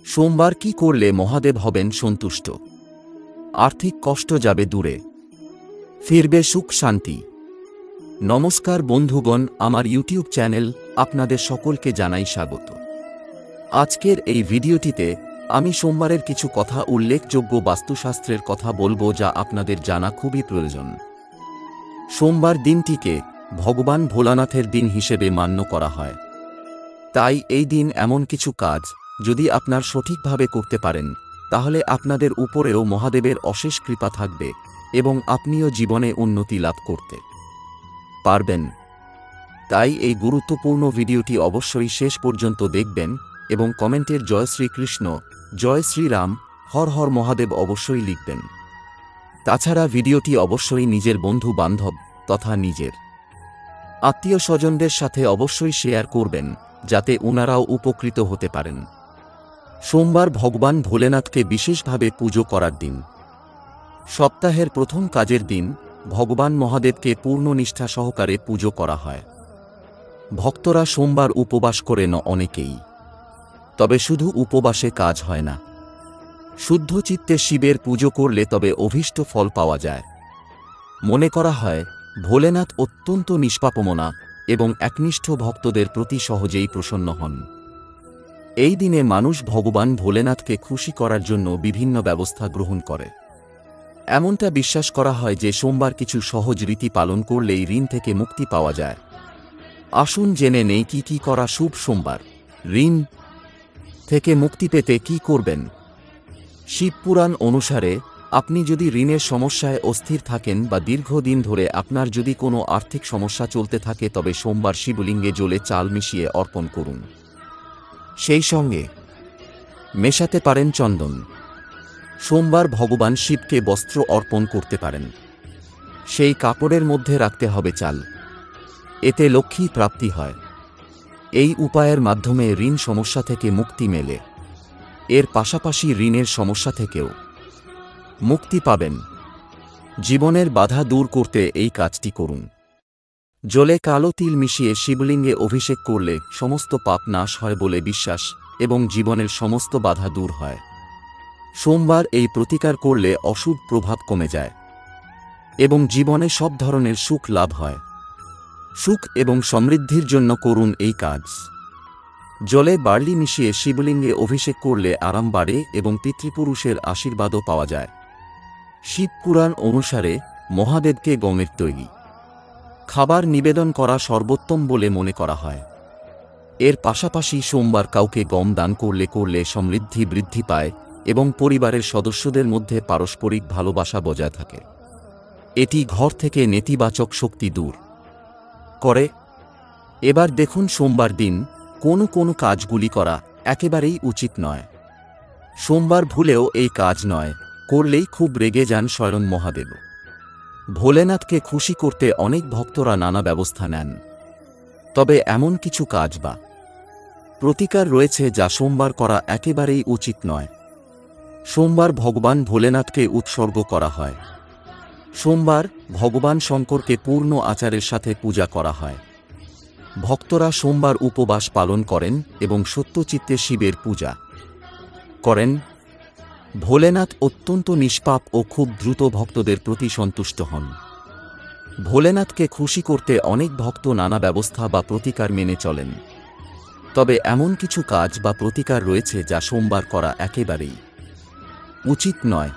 সোমবার কি করলে মহাদেব হবেন সন্তুষ্ট? আর্থিক কষ্ট যাবে দূরে, ফিরবে সুখ শান্তি। নমস্কার বন্ধুগণ, আমার ইউটিউব চ্যানেল আপনাদের সকলকে জানাই স্বাগত। আজকের এই ভিডিওটিতে আমি সোমবারের কিছু কথা উল্লেখযোগ্য বাস্তুশাস্ত্রের কথা বলবো, যা আপনাদের জানা খুবই প্রয়োজন। সোমবার দিনটিকে ভগবান ভোলানাথের দিন হিসেবে মান্য করা হয়। তাই এই দিন এমন কিছু কাজ যদি আপনার সঠিকভাবে করতে পারেন, তাহলে আপনাদের উপরেও মহাদেবের অশেষ কৃপা থাকবে এবং আপনিও জীবনে উন্নতি লাভ করতে পারবেন। তাই এই গুরুত্বপূর্ণ ভিডিওটি অবশ্যই শেষ পর্যন্ত দেখবেন এবং কমেন্টের জয় শ্রীকৃষ্ণ, জয় শ্রীরাম, হর হর মহাদেব অবশ্যই লিখবেন। তাছাড়া ভিডিওটি অবশ্যই নিজের বন্ধু বান্ধব তথা নিজের আত্মীয় স্বজনদের সাথে অবশ্যই শেয়ার করবেন, যাতে ওনারাও উপকৃত হতে পারেন। সোমবার ভগবান ভোলেনাথকে বিশেষভাবে পুজো করার দিন। সপ্তাহের প্রথম কাজের দিন ভগবান মহাদেবকে পূর্ণ নিষ্ঠা সহকারে পুজো করা হয়। ভক্তরা সোমবার উপবাস করেন অনেকেই, তবে শুধু উপবাসে কাজ হয় না। শুদ্ধ চিত্তে শিবের পুজো করলে তবে অভীষ্ট ফল পাওয়া যায়। মনে করা হয় ভোলেনাথ অত্যন্ত নিষ্পাপমনা এবং একনিষ্ঠ ভক্তদের প্রতি সহজেই প্রসন্ন হন। এই দিনে মানুষ ভগবান ভোলেনাথকে খুশি করার জন্য বিভিন্ন ব্যবস্থা গ্রহণ করে। এমনটা বিশ্বাস করা হয় যে সোমবার কিছু সহজ রীতি পালন করলেই ঋণ থেকে মুক্তি পাওয়া যায়। আসুন জেনে নেই কি কি করা শুভ সোমবার। ঋণ থেকে মুক্তি পেতে কি করবেন? শিবপুরাণ অনুসারে আপনি যদি ঋণের সমস্যায় অস্থির থাকেন বা দীর্ঘদিন ধরে আপনার যদি কোনো আর্থিক সমস্যা চলতে থাকে, তবে সোমবার শিবলিঙ্গে জলে চাল মিশিয়ে অর্পণ করুন। সেই সঙ্গে মেশাতে পারেন চন্দন। সোমবার ভগবান শিবকে বস্ত্র অর্পণ করতে পারেন। সেই কাপড়ের মধ্যে রাখতে হবে চাল। এতে লক্ষ্মী প্রাপ্তি হয়। এই উপায়ের মাধ্যমে ঋণ সমস্যা থেকে মুক্তি মেলে। এর পাশাপাশি ঋণের সমস্যা থেকেও মুক্তি পাবেন। জীবনের বাধা দূর করতে এই কাজটি করুন। জলে কালো তিল মিশিয়ে শিবলিঙ্গে অভিষেক করলে সমস্ত পাপ নাশ হয় বলে বিশ্বাস এবং জীবনের সমস্ত বাধা দূর হয়। সোমবার এই প্রতিকার করলে অশুভ প্রভাব কমে যায় এবং জীবনে সব ধরনের সুখ লাভ হয়। সুখ এবং সমৃদ্ধির জন্য করুন এই কাজ। জলে বার্লি মিশিয়ে শিবলিঙ্গে অভিষেক করলে আরাম বাড়ে এবং পিতৃপুরুষের আশীর্বাদও পাওয়া যায়। শিবপুরাণ অনুসারে মহাদেবকে গমের তৈরি খাবার নিবেদন করা সর্বোত্তম বলে মনে করা হয়। এর পাশাপাশি সোমবার কাউকে গম দান করলে সমৃদ্ধি বৃদ্ধি পায় এবং পরিবারের সদস্যদের মধ্যে পারস্পরিক ভালোবাসা বজায় থাকে। এটি ঘর থেকে নেতিবাচক শক্তি দূর করে। এবার দেখুন সোমবার দিন কোন কাজগুলি করা একেবারেই উচিত নয়। সোমবার ভুলেও এই কাজ নয় করলেই খুব রেগে যান স্বয়ং মহাদেব। ভোলেনাথকে খুশি করতে অনেক ভক্তরা নানা ব্যবস্থা নেন, তবে এমন কিছু কাজ বা প্রতিকার রয়েছে যা সোমবার করা একেবারেই উচিত নয়। সোমবার ভগবান ভোলেনাথকে উৎসর্গ করা হয়। সোমবার ভগবান শঙ্করকে পূর্ণ আচারের সাথে পূজা করা হয়। ভক্তরা সোমবার উপবাস পালন করেন এবং সত্যচিত্তে শিবের পূজা করেন। ভোলেনাথ অত্যন্ত নিষ্পাপ ও খুব দ্রুত ভক্তদের প্রতি সন্তুষ্ট হন। ভোলেনাথকে খুশি করতে অনেক ভক্ত নানা ব্যবস্থা বা প্রতিকার মেনে চলেন, তবে এমন কিছু কাজ বা প্রতিকার রয়েছে যা সোমবার করা একেবারেই উচিত নয়।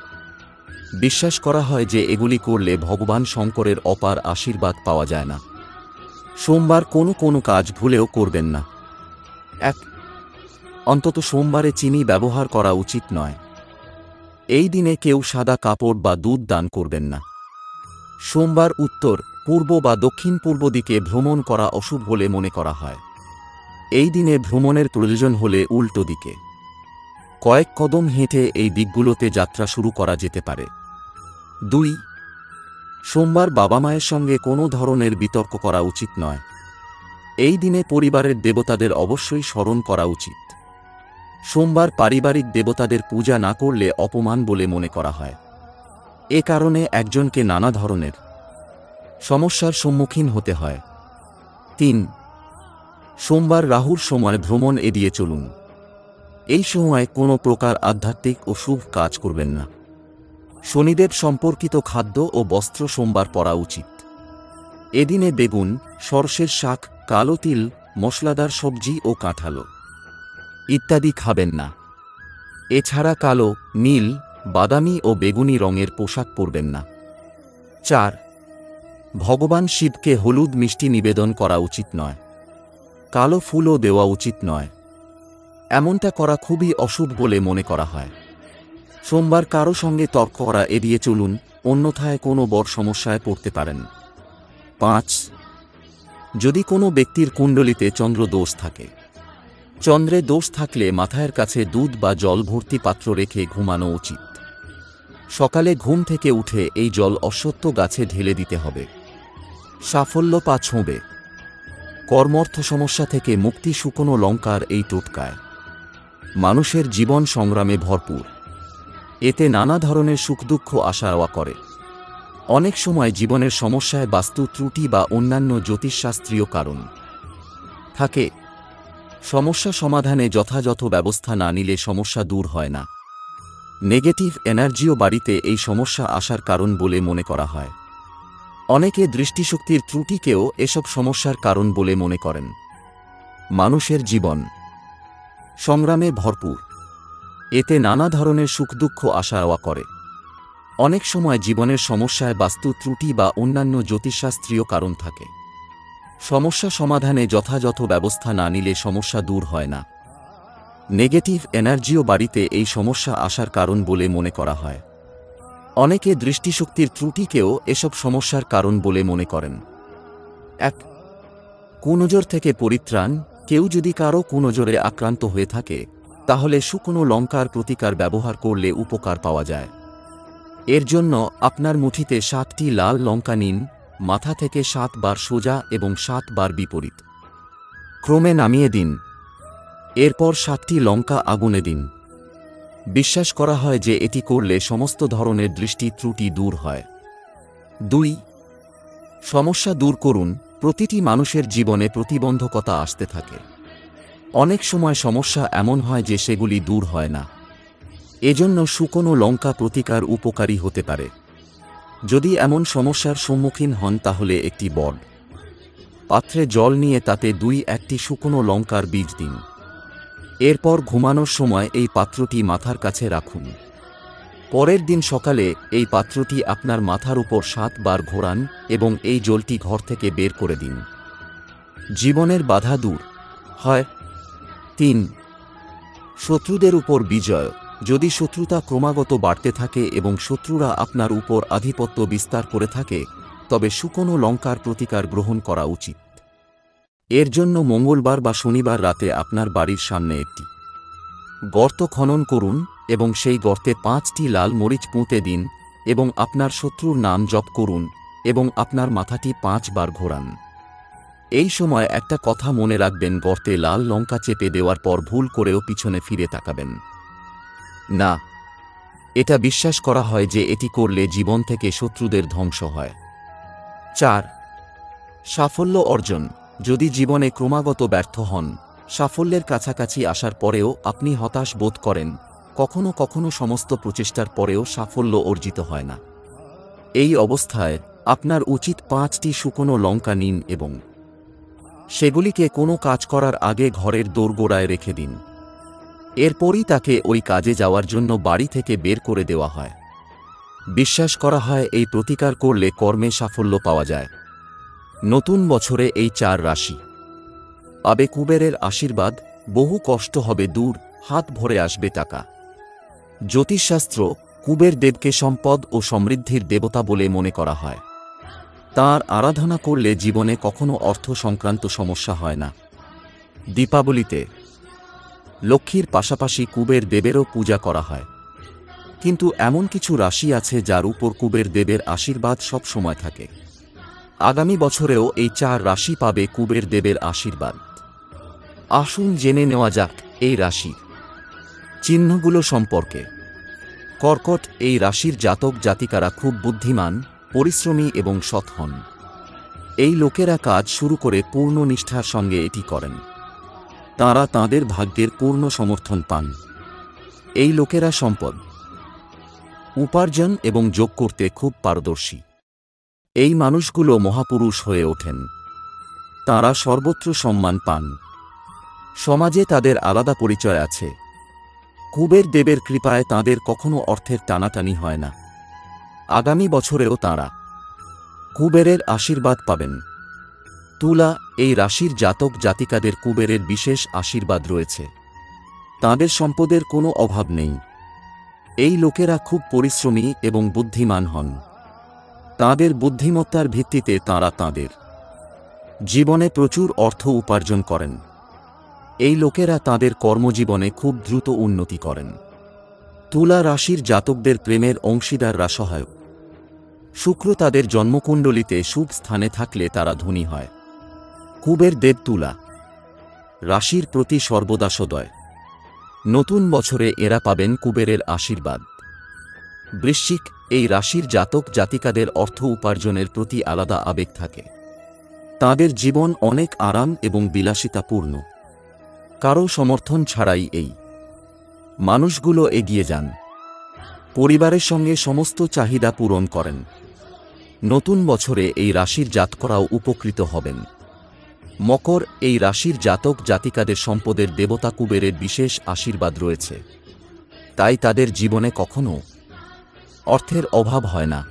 বিশ্বাস করা হয় যে এগুলি করলে ভগবান শঙ্করের অপার আশীর্বাদ পাওয়া যায় না। সোমবার কোনো কাজ ভুলেও করবেন না। অন্তত সোমবারে চিনি ব্যবহার করা উচিত নয়। এই দিনে কেউ সাদা কাপড় বা দুধ দান করবেন না। সোমবার উত্তর, পূর্ব বা দক্ষিণ পূর্ব দিকে ভ্রমণ করা অশুভ বলে মনে করা হয়। এই দিনে ভ্রমণের প্রয়োজন হলে উল্টো দিকে কয়েক কদম হেঁটে এই দিকগুলোতে যাত্রা শুরু করা যেতে পারে। 2. সোমবার বাবা মায়ের সঙ্গে কোনো ধরনের বিতর্ক করা উচিত নয়। এই দিনে পরিবারের দেবতাদের অবশ্যই স্মরণ করা উচিত। সোমবার পারিবারিক দেবতাদের পূজা না করলে অপমান বলে মনে করা হয়। এ কারণে একজনকে নানা ধরনের সমস্যার সম্মুখীন হতে হয়। 3. সোমবার রাহুর সময় ভ্রমণ এড়িয়ে চলুন। এই সময় কোনো প্রকার আধ্যাত্মিক ও শুভ কাজ করবেন না। শনিদেব সম্পর্কিত খাদ্য ও বস্ত্র সোমবার পরা উচিত। এদিনে বেগুন, সরষের শাক, কালো তিল, মশলাদার সবজি ও কাঁঠালো ইত্যাদি খাবেন না। এছাড়া কালো, নীল, বাদামি ও বেগুনি রঙের পোশাক পরবেন না। 4. ভগবান শিবকে হলুদ মিষ্টি নিবেদন করা উচিত নয়। কালো ফুলও দেওয়া উচিত নয়। এমনটা করা খুবই অশুভ বলে মনে করা হয়। সোমবার কারো সঙ্গে তর্ক করা এড়িয়ে চলুন, অন্যথায় কোনো বড় সমস্যায় পড়তে পারেন। 5. যদি কোনো ব্যক্তির কুণ্ডলিতে চন্দ্র দোষ থাকে। চন্দ্রে দোষ থাকলে মাথার কাছে দুধ বা জল ভর্তি পাত্র রেখে ঘুমানো উচিত। সকালে ঘুম থেকে উঠে এই জল অশ্বত্থ গাছে ঢেলে দিতে হবে। সাফল্য পা ছোঁবে। কর্মর্থ সমস্যা থেকে মুক্তি শুকনো লঙ্কার এই টোটকায়। মানুষের জীবন সংগ্রামে ভরপুর। এতে নানা ধরনের সুখ দুঃখ আসা যাওয়া করে। অনেক সময় জীবনের সমস্যায় বাস্তু ত্রুটি বা অন্যান্য জ্যোতিষশাস্ত্রীয় কারণ থাকে। সমস্যা সমাধানে যথাযথ ব্যবস্থা না নিলে সমস্যা দূর হয় না। নেগেটিভ এনার্জিও বাড়িতে এই সমস্যা আসার কারণ বলে মনে করা হয়। অনেকে দৃষ্টিশক্তির ত্রুটিকেও এসব সমস্যার কারণ বলে মনে করেন। মানুষের জীবন সংগ্রামে ভরপুর। এতে নানা ধরনের সুখ দুঃখ আসা যাওয়া করে। অনেক সময় জীবনের সমস্যায় বাস্তু ত্রুটি বা অন্যান্য জ্যোতিষশাস্ত্রীয় কারণ থাকে। সমস্যা সমাধানে যথাযথ ব্যবস্থা না নিলে সমস্যা দূর হয় না। নেগেটিভ এনার্জিও বাড়িতে এই সমস্যা আসার কারণ বলে মনে করা হয়। অনেকে দৃষ্টিশক্তির ত্রুটিকেও এসব সমস্যার কারণ বলে মনে করেন। 1. কুনজর থেকে পরিত্রাণ। কেউ যদি কারো কুনজরে আক্রান্ত হয়ে থাকে, তাহলে শুকনো লঙ্কার প্রতিকার ব্যবহার করলে উপকার পাওয়া যায়। এর জন্য আপনার মুঠিতে 7টি লাল লঙ্কা নিন, মাথা থেকে 7 বার সোজা এবং 7 বার বিপরীত ক্রমে নামিয়ে দিন। এরপর 7টি লঙ্কা আগুনে দিন। বিশ্বাস করা হয় যে এটি করলে সমস্ত ধরনের দৃষ্টি ত্রুটি দূর হয়। 2. সমস্যা দূর করুন। প্রতিটি মানুষের জীবনে প্রতিবন্ধকতা আসতে থাকে। অনেক সময় সমস্যা এমন হয় যে সেগুলি দূর হয় না। এজন্য শুকনো লঙ্কা প্রতিকার উপকারী হতে পারে। যদি এমন সমস্যার সম্মুখীন হন তাহলে একটি বড় পাত্রে জল নিয়ে তাতে 2-1টি শুকনো লঙ্কার বীজ দিন। এরপর ঘুমানোর সময় এই পাত্রটি মাথার কাছে রাখুন। পরের দিন সকালে এই পাত্রটি আপনার মাথার উপর 7 বার ঘোরান এবং এই জলটি ঘর থেকে বের করে দিন। জীবনের বাধা দূর হয়। 3. শত্রুদের উপর বিজয়। যদি শত্রুতা ক্রমাগত বাড়তে থাকে এবং শত্রুরা আপনার উপর আধিপত্য বিস্তার করে থাকে, তবে শুকনো লঙ্কার প্রতিকার গ্রহণ করা উচিত। এর জন্য মঙ্গলবার বা শনিবার রাতে আপনার বাড়ির সামনে একটি গর্ত খনন করুন এবং সেই গর্তে 5টি লাল মরিচ পুঁতে দিন এবং আপনার শত্রুর নাম জপ করুন এবং আপনার মাথাটি 5 বার ঘোরান। এই সময় একটা কথা মনে রাখবেন, গর্তে লাল লঙ্কা চেপে দেওয়ার পর ভুল করেও পিছনে ফিরে তাকাবেন না। এটা বিশ্বাস করা হয় যে এটি করলে জীবন থেকে শত্রুদের ধ্বংস হয়। 4. সাফল্য অর্জন। যদি জীবনে ক্রমাগত ব্যর্থ হন, সাফল্যের কাছাকাছি আসার পরেও আপনি হতাশ বোধ করেন, কখনো কখনো সমস্ত প্রচেষ্টার পরেও সাফল্য অর্জিত হয় না, এই অবস্থায় আপনার উচিত 5টি শুকনো লঙ্কা নিন এবং সেগুলিকে কোনো কাজ করার আগে ঘরের দোরগোড়ায় রেখে দিন। এরপরই তাকে ওই কাজে যাওয়ার জন্য বাড়ি থেকে বের করে দেওয়া হয়। বিশ্বাস করা হয় এই প্রতিকার করলে কর্মে সাফল্য পাওয়া যায়। নতুন বছরে এই 4 রাশি পাবে কুবেরের আশীর্বাদ। বহু কষ্ট হবে দূর, হাত ভরে আসবে টাকা। জ্যোতিষশাস্ত্র কুবের দেবকে সম্পদ ও সমৃদ্ধির দেবতা বলে মনে করা হয়। তাঁর আরাধনা করলে জীবনে কখনো অর্থ সংক্রান্ত সমস্যা হয় না। দীপাবলিতে লক্ষ্মীর পাশাপাশি কুবের দেবেরও পূজা করা হয়। কিন্তু এমন কিছু রাশি আছে যার উপর কুবের দেবের আশীর্বাদ সব সময় থাকে। আগামী বছরেও এই 4 রাশি পাবে কুবের দেবের আশীর্বাদ। আসুন জেনে নেওয়া যাক এই রাশির চিহ্নগুলো সম্পর্কে। কর্কট এই রাশির জাতক জাতিকারা খুব বুদ্ধিমান, পরিশ্রমী এবং সৎ হন। এই লোকেরা কাজ শুরু করে পূর্ণ নিষ্ঠার সঙ্গে এটি করেন। তাঁরা তাঁদের ভাগ্যের পূর্ণ সমর্থন পান। এই লোকেরা সম্পদ উপার্জন এবং যোগ করতে খুব পারদর্শী। এই মানুষগুলো মহাপুরুষ হয়ে ওঠেন। তাঁরা সর্বত্র সম্মান পান। সমাজে তাদের আলাদা পরিচয় আছে। কুবের দেবের কৃপায় তাঁদের কখনো অর্থের টানাটানি হয় না। আগামী বছরেও তাঁরা কুবেরের আশীর্বাদ পাবেন। তুলা, এই রাশির জাতক জাতিকাদের কুবেরের বিশেষ আশীর্বাদ রয়েছে। তাঁদের সম্পদের কোনো অভাব নেই। এই লোকেরা খুব পরিশ্রমী এবং বুদ্ধিমান হন। তাঁদের বুদ্ধিমত্তার ভিত্তিতে তাঁরা তাঁদের জীবনে প্রচুর অর্থ উপার্জন করেন। এই লোকেরা তাঁদের কর্মজীবনে খুব দ্রুত উন্নতি করেন। তুলা রাশির জাতকদের প্রেমের অংশীদাররা সহায়ক। শুক্র তাদের জন্মকুণ্ডলিতে শুভ স্থানে থাকলে তারা ধনী হয়। কুবের দেব তুলা রাশির প্রতি সর্বদা সদয়। নতুন বছরে এরা পাবেন কুবেরের আশীর্বাদ। বৃশ্চিক, এই রাশির জাতক জাতিকাদের অর্থ উপার্জনের প্রতি আলাদা আবেগ থাকে। তাঁদের জীবন অনেক আরাম এবং বিলাসিতাপূর্ণ। কারও সমর্থন ছাড়াই এই মানুষগুলো এগিয়ে যান। পরিবারের সঙ্গে সমস্ত চাহিদা পূরণ করেন। নতুন বছরে এই রাশির জাতকরাও উপকৃত হবেন। মকর, এই রাশির জাতক জাতিকাদের সম্পদের দেবতা কুবেরের বিশেষ আশীর্বাদ রয়েছে। তাই তাদের জীবনে কখনো অর্থের অভাব হয় না।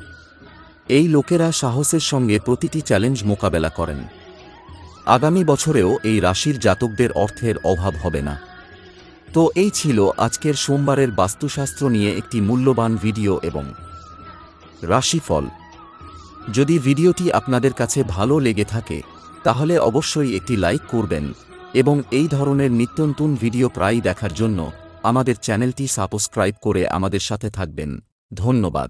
এই লোকেরা সাহসের সঙ্গে প্রতিটি চ্যালেঞ্জ মোকাবেলা করেন। আগামী বছরেও এই রাশির জাতকদের অর্থের অভাব হবে না। তো এই ছিল আজকের সোমবারের বাস্তুশাস্ত্র নিয়ে একটি মূল্যবান ভিডিও এবং রাশিফল। যদি ভিডিওটি আপনাদের কাছে ভালো লেগে থাকে তাহলে অবশ্যই একটি লাইক করবেন এবং এই ধরনের নিত্যনতুন ভিডিও প্রায়ই দেখার জন্য আমাদের চ্যানেলটি সাবস্ক্রাইব করে আমাদের সাথে থাকবেন। ধন্যবাদ।